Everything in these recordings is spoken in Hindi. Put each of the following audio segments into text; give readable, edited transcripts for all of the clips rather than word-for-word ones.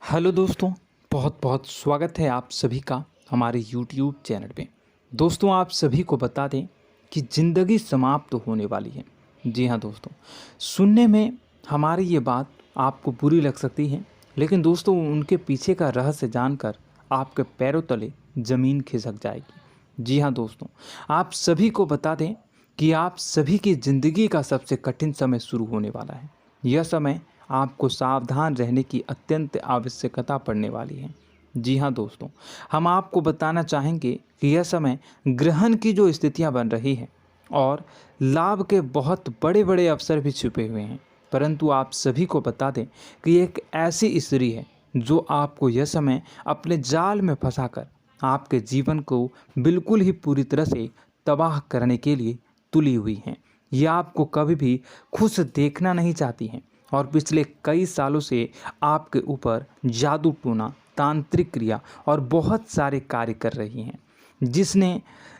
हेलो दोस्तों, बहुत बहुत स्वागत है आप सभी का हमारे YouTube चैनल पे। दोस्तों, आप सभी को बता दें कि ज़िंदगी समाप्त होने वाली है। जी हाँ दोस्तों, सुनने में हमारी ये बात आपको बुरी लग सकती है, लेकिन दोस्तों उनके पीछे का रहस्य जानकर आपके पैरों तले ज़मीन खिसक जाएगी। जी हाँ दोस्तों, आप सभी को बता दें कि आप सभी की ज़िंदगी का सबसे कठिन समय शुरू होने वाला है। यह समय आपको सावधान रहने की अत्यंत आवश्यकता पड़ने वाली है। जी हाँ दोस्तों, हम आपको बताना चाहेंगे कि यह समय ग्रहण की जो स्थितियाँ बन रही है और लाभ के बहुत बड़े बड़े अवसर भी छुपे हुए हैं। परंतु आप सभी को बता दें कि एक ऐसी स्त्री है जो आपको यह समय अपने जाल में फंसाकर आपके जीवन को बिल्कुल ही पूरी तरह से तबाह करने के लिए तुली हुई हैं। यह आपको कभी भी खुश देखना नहीं चाहती हैं और पिछले कई सालों से आपके ऊपर जादू टोना, तांत्रिक क्रिया और बहुत सारे कार्य कर रही हैं,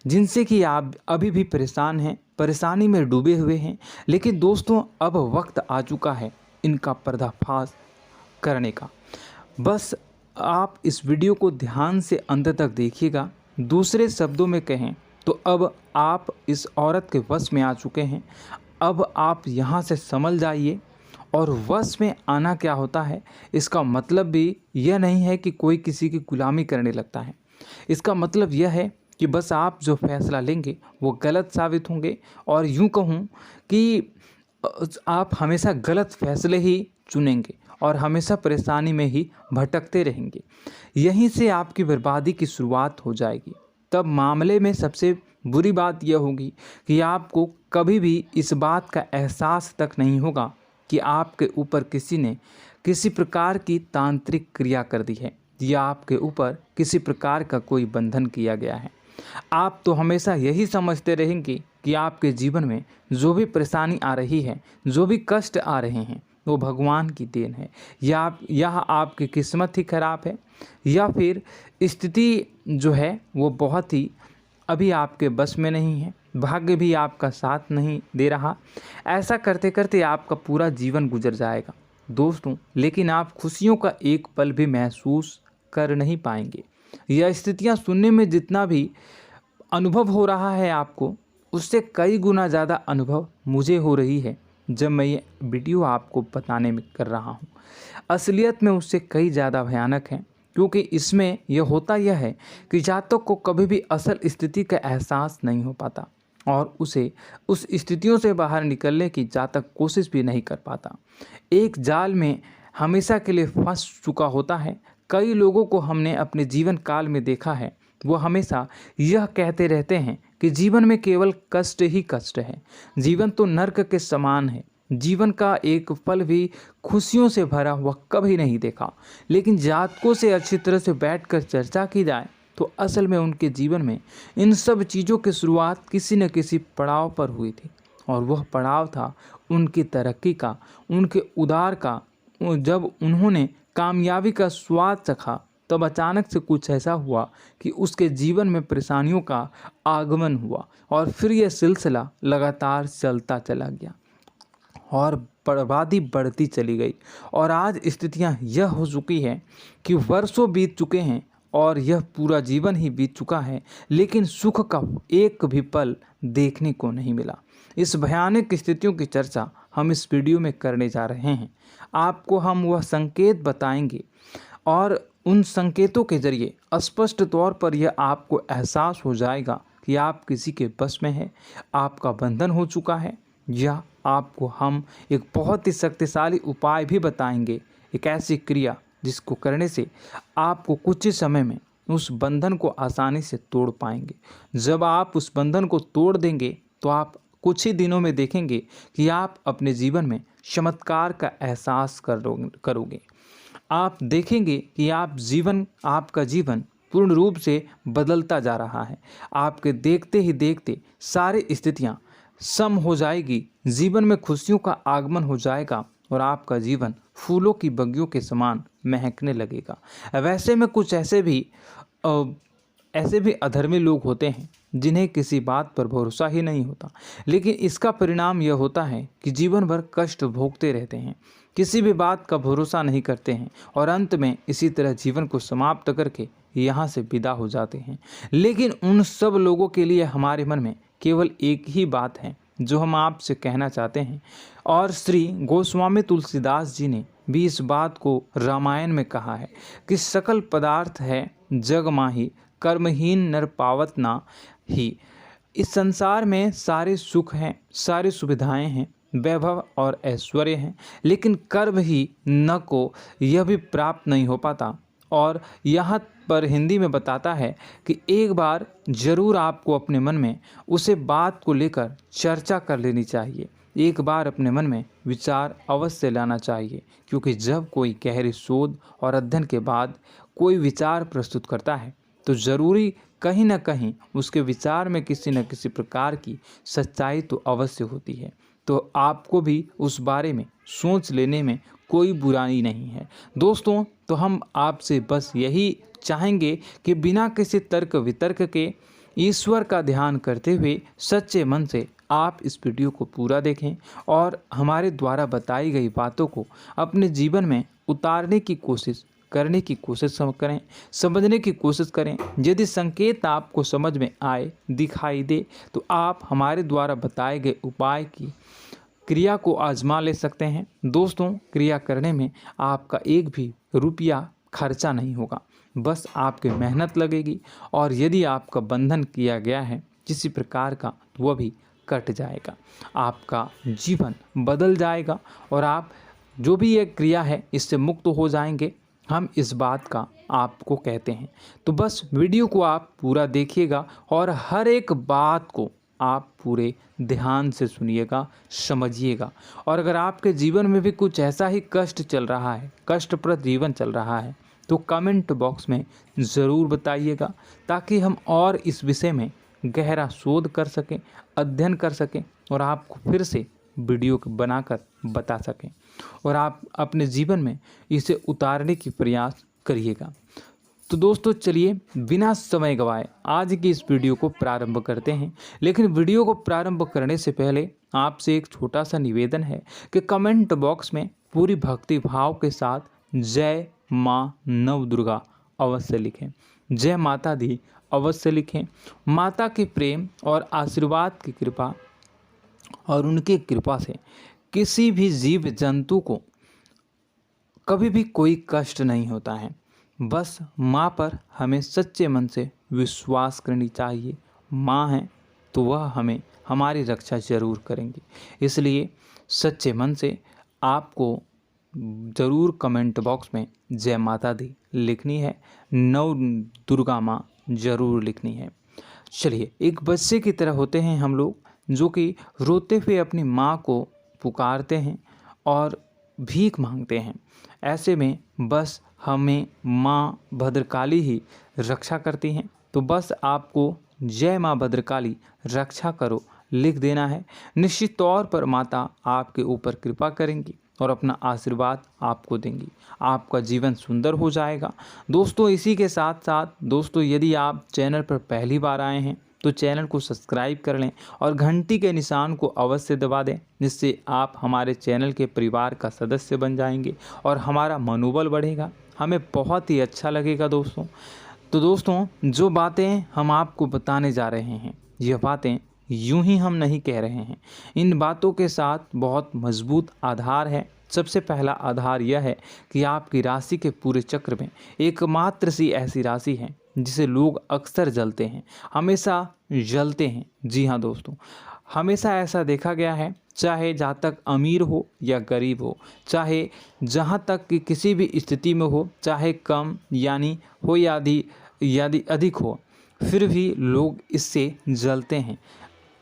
जिनसे कि आप अभी भी परेशान हैं, परेशानी में डूबे हुए हैं। लेकिन दोस्तों, अब वक्त आ चुका है इनका पर्दाफाश करने का। बस आप इस वीडियो को ध्यान से अंत तक देखिएगा। दूसरे शब्दों में कहें तो अब आप इस औरत के वश में आ चुके हैं। अब आप यहाँ से संभल जाइए। और वश में आना क्या होता है, इसका मतलब भी यह नहीं है कि कोई किसी की गुलामी करने लगता है। इसका मतलब यह है कि बस आप जो फैसला लेंगे वो गलत साबित होंगे, और यूँ कहूँ कि आप हमेशा गलत फैसले ही चुनेंगे और हमेशा परेशानी में ही भटकते रहेंगे। यहीं से आपकी बर्बादी की शुरुआत हो जाएगी। तब मामले में सबसे बुरी बात यह होगी कि आपको कभी भी इस बात का एहसास तक नहीं होगा कि आपके ऊपर किसी ने किसी प्रकार की तांत्रिक क्रिया कर दी है या आपके ऊपर किसी प्रकार का कोई बंधन किया गया है। आप तो हमेशा यही समझते रहेंगे कि आपके जीवन में जो भी परेशानी आ रही है, जो भी कष्ट आ रहे हैं, वो भगवान की देन है, या आपकी किस्मत ही खराब है, या फिर स्थिति जो है वो बहुत ही अभी आपके बस में नहीं है, भाग्य भी आपका साथ नहीं दे रहा। ऐसा करते करते आपका पूरा जीवन गुजर जाएगा दोस्तों, लेकिन आप खुशियों का एक पल भी महसूस कर नहीं पाएंगे। यह स्थितियां सुनने में जितना भी अनुभव हो रहा है आपको, उससे कई गुना ज़्यादा अनुभव मुझे हो रही है जब मैं ये वीडियो आपको बताने में कर रहा हूँ। असलियत में उससे कई ज़्यादा भयानक है, क्योंकि इसमें यह होता यह है कि जातक को कभी भी असल स्थिति का एहसास नहीं हो पाता और उसे उस स्थितियों से बाहर निकलने की जातक कोशिश भी नहीं कर पाता। एक जाल में हमेशा के लिए फंस चुका होता है। कई लोगों को हमने अपने जीवन काल में देखा है, वो हमेशा यह कहते रहते हैं कि जीवन में केवल कष्ट ही कष्ट है, जीवन तो नर्क के समान है, जीवन का एक पल भी खुशियों से भरा हुआ कभी नहीं देखा। लेकिन जातकों से अच्छी तरह से बैठकर चर्चा की जाए तो असल में उनके जीवन में इन सब चीज़ों की शुरुआत किसी न किसी पड़ाव पर हुई थी, और वह पड़ाव था उनकी तरक्की का, उनके उदार का। जब उन्होंने कामयाबी का स्वाद चखा, तब अचानक से कुछ ऐसा हुआ कि उसके जीवन में परेशानियों का आगमन हुआ, और फिर यह सिलसिला लगातार चलता चला गया और बर्बादी बढ़ती चली गई। और आज स्थितियां यह हो चुकी है कि वर्षों बीत चुके हैं और यह पूरा जीवन ही बीत चुका है, लेकिन सुख का एक भी पल देखने को नहीं मिला। इस भयानक स्थितियों की चर्चा हम इस वीडियो में करने जा रहे हैं। आपको हम वह संकेत बताएंगे और उन संकेतों के जरिए स्पष्ट तौर पर यह आपको एहसास हो जाएगा कि आप किसी के बस में हैं, आपका बंधन हो चुका है, या आपको हम एक बहुत ही शक्तिशाली उपाय भी बताएंगे, एक ऐसी क्रिया जिसको करने से आपको कुछ ही समय में उस बंधन को आसानी से तोड़ पाएंगे। जब आप उस बंधन को तोड़ देंगे तो आप कुछ ही दिनों में देखेंगे कि आप अपने जीवन में चमत्कार का एहसास करोगे। आप देखेंगे कि आपका जीवन पूर्ण रूप से बदलता जा रहा है। आपके देखते ही देखते सारी स्थितियां सम हो जाएगी, जीवन में खुशियों का आगमन हो जाएगा और आपका जीवन फूलों की बगियों के समान महकने लगेगा। वैसे में कुछ ऐसे भी अधर्मी लोग होते हैं जिन्हें किसी बात पर भरोसा ही नहीं होता, लेकिन इसका परिणाम यह होता है कि जीवन भर कष्ट भोगते रहते हैं, किसी भी बात का भरोसा नहीं करते हैं और अंत में इसी तरह जीवन को समाप्त करके यहाँ से विदा हो जाते हैं। लेकिन उन सब लोगों के लिए हमारे मन में केवल एक ही बात है जो हम आपसे कहना चाहते हैं, और श्री गोस्वामी तुलसीदास जी ने भी इस बात को रामायण में कहा है कि सकल पदार्थ है जग माही, कर्महीन नर पावत ना ही। इस संसार में सारे सुख हैं, सारी सुविधाएं हैं, वैभव और ऐश्वर्य हैं, लेकिन कर्म ही न को यह भी प्राप्त नहीं हो पाता। और यहाँ पर हिंदी में बताता है कि एक बार जरूर आपको अपने मन में उसे बात को लेकर चर्चा कर लेनी चाहिए, एक बार अपने मन में विचार अवश्य लाना चाहिए, क्योंकि जब कोई गहरी शोध और अध्ययन के बाद कोई विचार प्रस्तुत करता है तो ज़रूरी कहीं ना कहीं उसके विचार में किसी न किसी प्रकार की सच्चाई तो अवश्य होती है। तो आपको भी उस बारे में सोच लेने में कोई बुराई नहीं है। दोस्तों, तो हम आपसे बस यही चाहेंगे कि बिना किसी तर्क वितर्क के ईश्वर का ध्यान करते हुए सच्चे मन से आप इस वीडियो को पूरा देखें और हमारे द्वारा बताई गई बातों को अपने जीवन में उतारने की कोशिश करने की कोशिश करें, समझने की कोशिश करें। यदि संकेत आपको समझ में आए, दिखाई दे, तो आप हमारे द्वारा बताए गए उपाय की क्रिया को आजमा ले सकते हैं। दोस्तों, क्रिया करने में आपका एक भी रुपया खर्चा नहीं होगा, बस आपकी मेहनत लगेगी, और यदि आपका बंधन किया गया है किसी प्रकार का तो वह भी कट जाएगा, आपका जीवन बदल जाएगा और आप जो भी ये क्रिया है इससे मुक्त हो जाएंगे। हम इस बात का आपको कहते हैं। तो बस वीडियो को आप पूरा देखिएगा और हर एक बात को आप पूरे ध्यान से सुनिएगा, समझिएगा। और अगर आपके जीवन में भी कुछ ऐसा ही कष्ट चल रहा है, कष्टप्रद जीवन चल रहा है, तो कमेंट बॉक्स में ज़रूर बताइएगा, ताकि हम और इस विषय में गहरा शोध कर सकें, अध्ययन कर सकें और आपको फिर से वीडियो बनाकर बता सकें और आप अपने जीवन में इसे उतारने की प्रयास करिएगा। तो दोस्तों, चलिए बिना समय गवाए आज की इस वीडियो को प्रारंभ करते हैं। लेकिन वीडियो को प्रारंभ करने से पहले आपसे एक छोटा सा निवेदन है कि कमेंट बॉक्स में पूरी भक्ति भाव के साथ जय माँ नव दुर्गा अवश्य लिखें, जय माता दी अवश्य लिखें। माता के प्रेम और आशीर्वाद की कृपा और उनकी कृपा से किसी भी जीव जंतु को कभी भी कोई कष्ट नहीं होता है। बस माँ पर हमें सच्चे मन से विश्वास करनी चाहिए। माँ है तो वह हमें हमारी रक्षा जरूर करेंगी। इसलिए सच्चे मन से आपको ज़रूर कमेंट बॉक्स में जय माता दी लिखनी है, नव दुर्गा माँ ज़रूर लिखनी है। चलिए, एक बच्चे की तरह होते हैं हम लोग, जो कि रोते हुए अपनी माँ को पुकारते हैं और भीख मांगते हैं। ऐसे में बस हमें माँ भद्रकाली ही रक्षा करती हैं। तो बस आपको जय माँ भद्रकाली रक्षा करो लिख देना है। निश्चित तौर पर माता आपके ऊपर कृपा करेंगी और अपना आशीर्वाद आपको देंगी, आपका जीवन सुंदर हो जाएगा। दोस्तों, इसी के साथ साथ दोस्तों, यदि आप चैनल पर पहली बार आए हैं तो चैनल को सब्सक्राइब कर लें और घंटी के निशान को अवश्य दबा दें, जिससे आप हमारे चैनल के परिवार का सदस्य बन जाएंगे और हमारा मनोबल बढ़ेगा, हमें बहुत ही अच्छा लगेगा दोस्तों। तो दोस्तों, जो बातें हम आपको बताने जा रहे हैं, यह बातें यूं ही हम नहीं कह रहे हैं। इन बातों के साथ बहुत मजबूत आधार है। सबसे पहला आधार यह है कि आपकी राशि के पूरे चक्र में एकमात्र सी ऐसी राशि है जिसे लोग अक्सर जलते हैं, हमेशा जलते हैं। जी हाँ दोस्तों, हमेशा ऐसा देखा गया है, चाहे जहाँ तक अमीर हो या गरीब हो, चाहे जहाँ तक कि किसी भी स्थिति में हो, चाहे कम यानी हो या अधिक हो, फिर भी लोग इससे जलते हैं।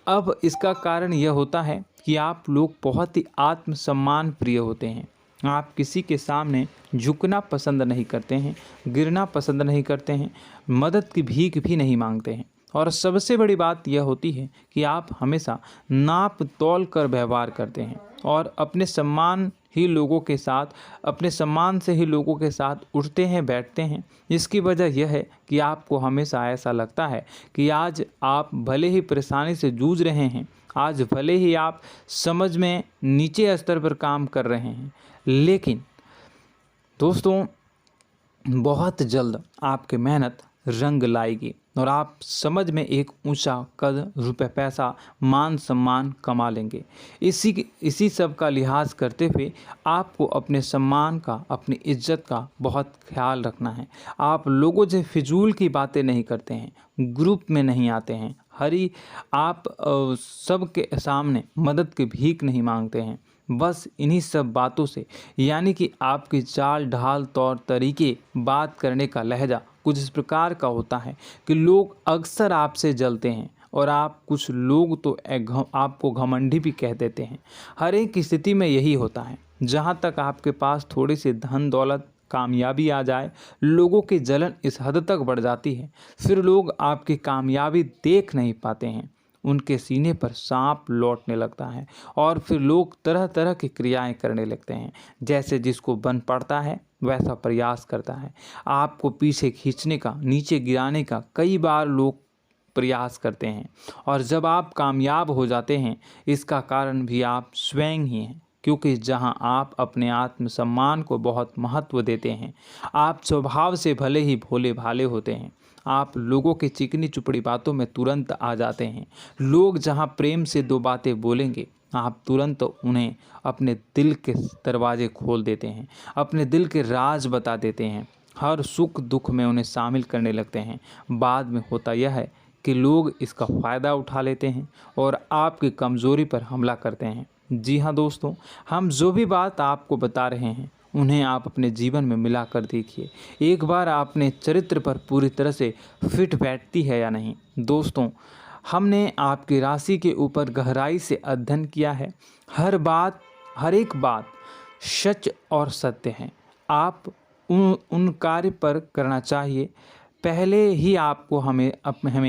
अब इसका कारण यह होता है कि आप लोग बहुत ही आत्मसम्मान प्रिय होते हैं। आप किसी के सामने झुकना पसंद नहीं करते हैं, गिरना पसंद नहीं करते हैं, मदद की भीख भी नहीं मांगते हैं और सबसे बड़ी बात यह होती है कि आप हमेशा नाप तौल कर व्यवहार करते हैं और अपने सम्मान से ही लोगों के साथ उठते हैं बैठते हैं। इसकी वजह यह है कि आपको हमेशा ऐसा लगता है कि आज आप भले ही परेशानी से जूझ रहे हैं, आज भले ही आप समझ में नीचे स्तर पर काम कर रहे हैं, लेकिन दोस्तों बहुत जल्द आपकी मेहनत रंग लाएगी और आप समझ में एक ऊंचा कद, रुपए, पैसा, मान सम्मान कमा लेंगे। इसी सब का लिहाज करते हुए आपको अपने सम्मान का, अपनी इज्जत का बहुत ख्याल रखना है। आप लोगों से फिजूल की बातें नहीं करते हैं, ग्रुप में नहीं आते हैं, आप सबके सामने मदद की भीख नहीं मांगते हैं। बस इन्हीं सब बातों से, यानी कि आपकी चाल ढाल, तौर तरीके, बात करने का लहजा कुछ इस प्रकार का होता है कि लोग अक्सर आपसे जलते हैं और कुछ लोग तो आपको घमंडी भी कह देते हैं। हर एक स्थिति में यही होता है। जहाँ तक आपके पास थोड़ी सी धन दौलत, कामयाबी आ जाए, लोगों की जलन इस हद तक बढ़ जाती है, फिर लोग आपकी कामयाबी देख नहीं पाते हैं। उनके सीने पर सांप लौटने लगता है और फिर लोग तरह तरह की क्रियाएं करने लगते हैं। जैसे जिसको बन पड़ता है वैसा प्रयास करता है। आपको पीछे खींचने का, नीचे गिराने का कई बार लोग प्रयास करते हैं और जब आप कामयाब हो जाते हैं, इसका कारण भी आप स्वयं ही हैं। क्योंकि जहां आप अपने आत्मसम्मान को बहुत महत्व देते हैं, आप स्वभाव से भले ही भोले भाले होते हैं, आप लोगों की चिकनी चुपड़ी बातों में तुरंत आ जाते हैं। लोग जहां प्रेम से दो बातें बोलेंगे, आप तुरंत उन्हें अपने दिल के दरवाजे खोल देते हैं, अपने दिल के राज बता देते हैं, हर सुख दुख में उन्हें शामिल करने लगते हैं। बाद में होता यह है कि लोग इसका फ़ायदा उठा लेते हैं और आपकी कमज़ोरी पर हमला करते हैं। जी हाँ दोस्तों, हम जो भी बात आपको बता रहे हैं उन्हें आप अपने जीवन में मिला कर देखिए। एक बार आपने चरित्र पर पूरी तरह से फिट बैठती है या नहीं। दोस्तों, हमने आपकी राशि के ऊपर गहराई से अध्ययन किया है। हर एक बात सच और सत्य है। आप उन कार्य पर करना चाहिए, पहले ही आपको हमें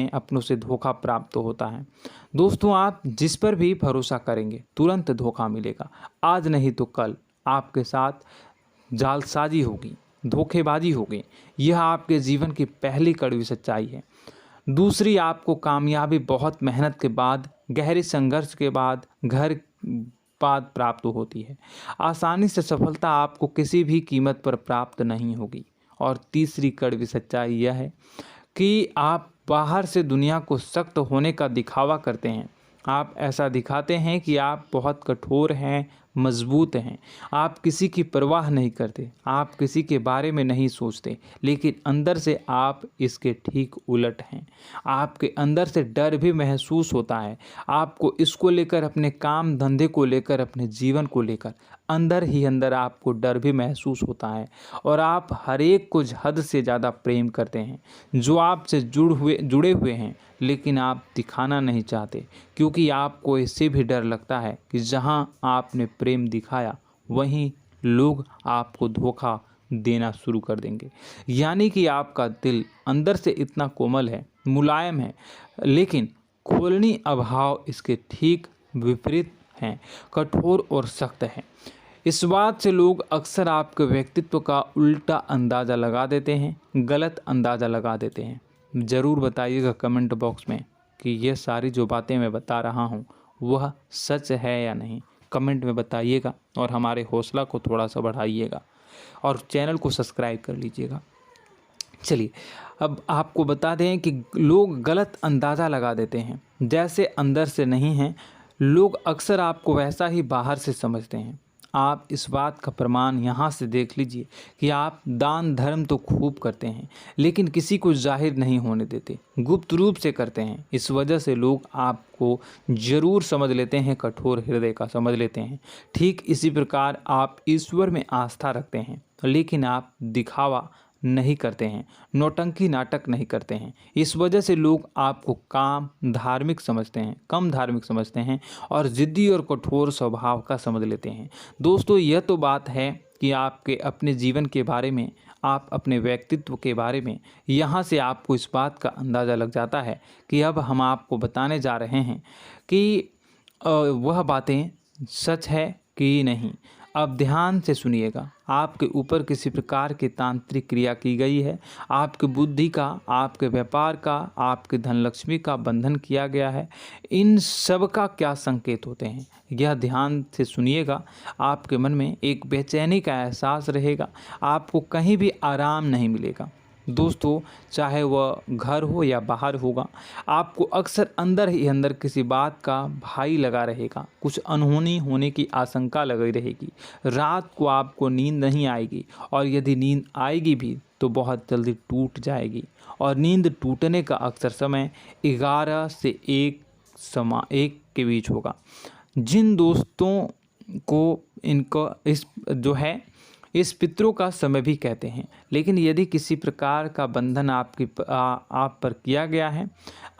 अपनों से धोखा प्राप्त होता है। दोस्तों, आप जिस पर भी भरोसा करेंगे तुरंत धोखा मिलेगा। आज नहीं तो कल आपके साथ जालसाजी होगी, धोखेबाजी होगी। यह आपके जीवन की पहली कड़वी सच्चाई है। दूसरी, आपको कामयाबी बहुत मेहनत के बाद, गहरे संघर्ष के बाद, प्राप्त होती है। आसानी से सफलता आपको किसी भी कीमत पर प्राप्त नहीं होगी। और तीसरी कड़वी सच्चाई यह है कि आप बाहर से दुनिया को सख्त होने का दिखावा करते हैं। आप ऐसा दिखाते हैं कि आप बहुत कठोर हैं, मजबूत हैं। आप किसी की परवाह नहीं करते, आप किसी के बारे में नहीं सोचते, लेकिन अंदर से आप इसके ठीक उलट हैं। आपके अंदर से डर भी महसूस होता है। आपको इसको लेकर, अपने काम धंधे को लेकर, अपने जीवन को लेकर अंदर ही अंदर आपको डर भी महसूस होता है और आप हर एक को हद से ज़्यादा प्रेम करते हैं, जो आपसे जुड़े हुए हैं, लेकिन आप दिखाना नहीं चाहते, क्योंकि आपको इससे भी डर लगता है कि जहां आपने प्रेम दिखाया वहीं लोग आपको धोखा देना शुरू कर देंगे। यानी कि आपका दिल अंदर से इतना कोमल है, मुलायम है, लेकिन खोलनी अभाव इसके ठीक विपरीत हैं, कठोर और सख्त हैं। इस बात से लोग अक्सर आपके व्यक्तित्व का उल्टा अंदाज़ा लगा देते हैं, गलत अंदाज़ा लगा देते हैं। ज़रूर बताइएगा कमेंट बॉक्स में कि ये सारी जो बातें मैं बता रहा हूँ वह सच है या नहीं। कमेंट में बताइएगा और हमारे हौसला को थोड़ा सा बढ़ाइएगा और चैनल को सब्सक्राइब कर लीजिएगा। चलिए, अब आपको बता दें कि लोग गलत अंदाज़ा लगा देते हैं। जैसे अंदर से नहीं हैं, लोग अक्सर आपको वैसा ही बाहर से समझते हैं। आप इस बात का प्रमाण यहाँ से देख लीजिए कि आप दान धर्म तो खूब करते हैं, लेकिन किसी को जाहिर नहीं होने देते, गुप्त रूप से करते हैं। इस वजह से लोग आपको ज़रूर समझ लेते हैं, कठोर हृदय का समझ लेते हैं। ठीक इसी प्रकार आप ईश्वर में आस्था रखते हैं, लेकिन आप दिखावा नहीं करते हैं, नौटंकी नाटक नहीं करते हैं। इस वजह से लोग आपको कम धार्मिक समझते हैं और ज़िद्दी और कठोर स्वभाव का समझ लेते हैं। दोस्तों, यह तो बात है कि आपके अपने जीवन के बारे में, आप अपने व्यक्तित्व के बारे में, यहाँ से आपको इस बात का अंदाज़ा लग जाता है कि अब हम आपको बताने जा रहे हैं कि वह बातें सच है कि नहीं। अब ध्यान से सुनिएगा। आपके ऊपर किसी प्रकार की तांत्रिक क्रिया की गई है, आपकी बुद्धि का, आपके व्यापार का, आपके धनलक्ष्मी का बंधन किया गया है। इन सब का क्या संकेत होते हैं, यह ध्यान से सुनिएगा। आपके मन में एक बेचैनी का एहसास रहेगा, आपको कहीं भी आराम नहीं मिलेगा। दोस्तों, चाहे वह घर हो या बाहर होगा, आपको अक्सर अंदर ही अंदर किसी बात का भय लगा रहेगा, कुछ अनहोनी होने की आशंका लगी रहेगी। रात को आपको नींद नहीं आएगी, और यदि नींद आएगी भी तो बहुत जल्दी टूट जाएगी। और नींद टूटने का अक्सर समय 11 से 1 के बीच होगा। जिन दोस्तों को इनको इस पितरों का समय भी कहते हैं। लेकिन यदि किसी प्रकार का बंधन आप पर किया गया है,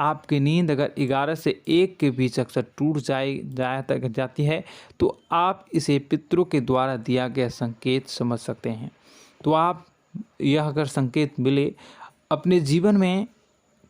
आपकी नींद अगर 11 से 1 के बीच अक्सर टूट जाती है, तो आप इसे पितरों के द्वारा दिया गया संकेत समझ सकते हैं। तो आप यह अगर संकेत मिले अपने जीवन में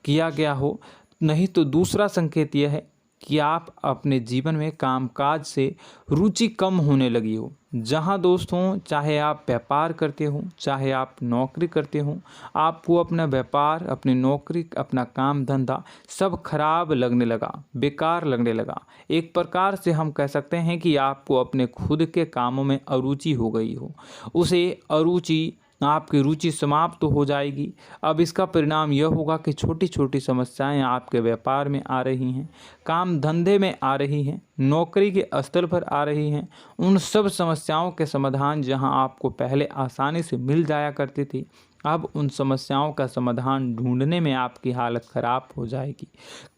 किया गया हो, नहीं तो दूसरा संकेत यह है कि आप अपने जीवन में कामकाज से रुचि कम होने लगी हो। जहां दोस्तों, चाहे आप व्यापार करते हो, चाहे आप नौकरी करते हो, आपको अपना व्यापार, अपनी नौकरी, अपना काम धंधा सब खराब लगने लगा, बेकार लगने लगा। एक प्रकार से हम कह सकते हैं कि आपको अपने खुद के कामों में अरुचि हो गई हो। उसे अरुचि, आपकी रुचि समाप्त तो हो जाएगी। अब इसका परिणाम यह होगा कि छोटी छोटी समस्याएं आपके व्यापार में आ रही हैं, काम धंधे में आ रही हैं, नौकरी के स्तर पर आ रही हैं। उन सब समस्याओं के समाधान जहां आपको पहले आसानी से मिल जाया करती थी, अब उन समस्याओं का समाधान ढूंढने में आपकी हालत ख़राब हो जाएगी।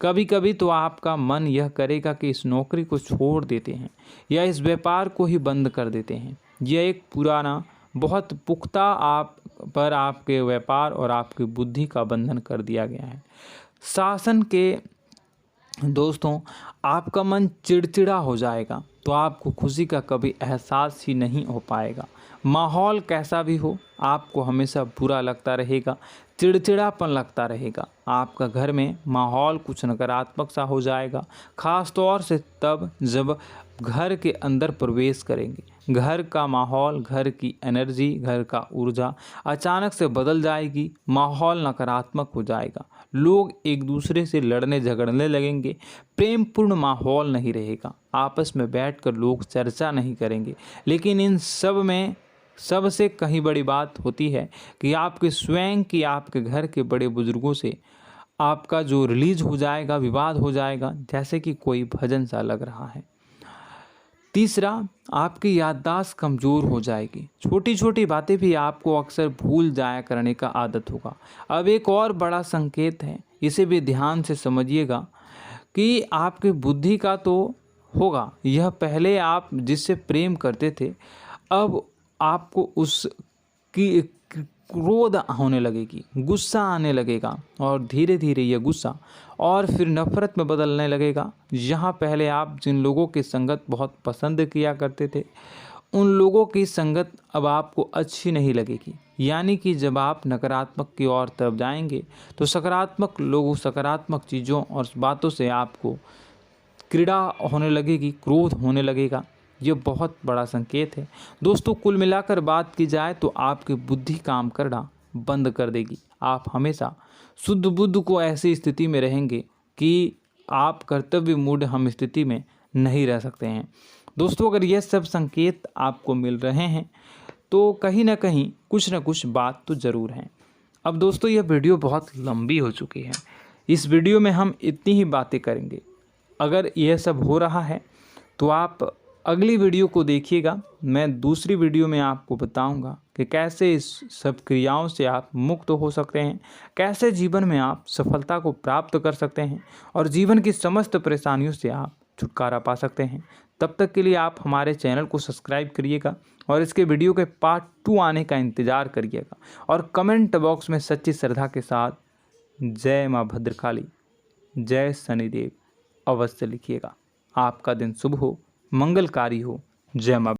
कभी कभी तो आपका मन यह करेगा कि इस नौकरी को छोड़ देते हैं या इस व्यापार को ही बंद कर देते हैं। यह एक पुराना, बहुत पुख्ता आपके व्यापार और आपकी बुद्धि का बंधन कर दिया गया है। शासन के दोस्तों, आपका मन चिड़चिड़ा हो जाएगा, तो आपको खुशी का कभी एहसास ही नहीं हो पाएगा। माहौल कैसा भी हो, आपको हमेशा बुरा लगता रहेगा, चिड़चिड़ापन लगता रहेगा। आपका घर में माहौल कुछ नकारात्मक सा हो जाएगा, ख़ास तौर से तब जब घर के अंदर प्रवेश करेंगे। घर का माहौल, घर की एनर्जी, घर का ऊर्जा अचानक से बदल जाएगी, माहौल नकारात्मक हो जाएगा। लोग एक दूसरे से लड़ने झगड़ने लगेंगे, प्रेमपूर्ण माहौल नहीं रहेगा, आपस में बैठकर लोग चर्चा नहीं करेंगे। लेकिन इन सब में सबसे कहीं बड़ी बात होती है कि आपके स्वयं की, आपके घर के बड़े बुजुर्गों से आपका जो रिलीज हो जाएगा, विवाद हो जाएगा, जैसे कि कोई भजन सा लग रहा है। तीसरा, आपकी याददाश्त कमज़ोर हो जाएगी, छोटी छोटी बातें भी आपको अक्सर भूल जाया करने का आदत होगा। अब एक और बड़ा संकेत है, इसे भी ध्यान से समझिएगा कि आपकी बुद्धि का तो होगा, यह पहले आप जिससे प्रेम करते थे, अब आपको उसकी क्रोध होने लगेगी, गुस्सा आने लगेगा, और धीरे धीरे यह गुस्सा और फिर नफरत में बदलने लगेगा। यहाँ पहले आप जिन लोगों की संगत बहुत पसंद किया करते थे, उन लोगों की संगत अब आपको अच्छी नहीं लगेगी। यानी कि जब आप नकारात्मक की ओर तरफ जाएंगे, तो सकारात्मक लोगों, सकारात्मक चीज़ों और बातों से आपको क्रीड़ा होने लगेगी, क्रोध होने लगेगा। ये बहुत बड़ा संकेत है दोस्तों। कुल मिलाकर बात की जाए तो आपकी बुद्धि काम करना बंद कर देगी। आप हमेशा शुद्ध बुद्ध को ऐसी स्थिति में रहेंगे कि आप कर्तव्य मूढ़ हम स्थिति में नहीं रह सकते हैं। दोस्तों, अगर ये सब संकेत आपको मिल रहे हैं तो कहीं ना कहीं कुछ ना कुछ बात तो ज़रूर है। अब दोस्तों, यह वीडियो बहुत लंबी हो चुकी है, इस वीडियो में हम इतनी ही बातें करेंगे। अगर यह सब हो रहा है तो आप अगली वीडियो को देखिएगा। मैं दूसरी वीडियो में आपको बताऊंगा कि कैसे इस सब क्रियाओं से आप मुक्त हो सकते हैं, कैसे जीवन में आप सफलता को प्राप्त कर सकते हैं और जीवन की समस्त परेशानियों से आप छुटकारा पा सकते हैं। तब तक के लिए आप हमारे चैनल को सब्सक्राइब करिएगा और इसके वीडियो के पार्ट 2 आने का इंतज़ार करिएगा। और कमेंट बॉक्स में सच्ची श्रद्धा के साथ जय माँ भद्रकाली, जय शनिदेव अवश्य लिखिएगा। आपका दिन शुभ हो, मंगलकारी हो। जय माँ।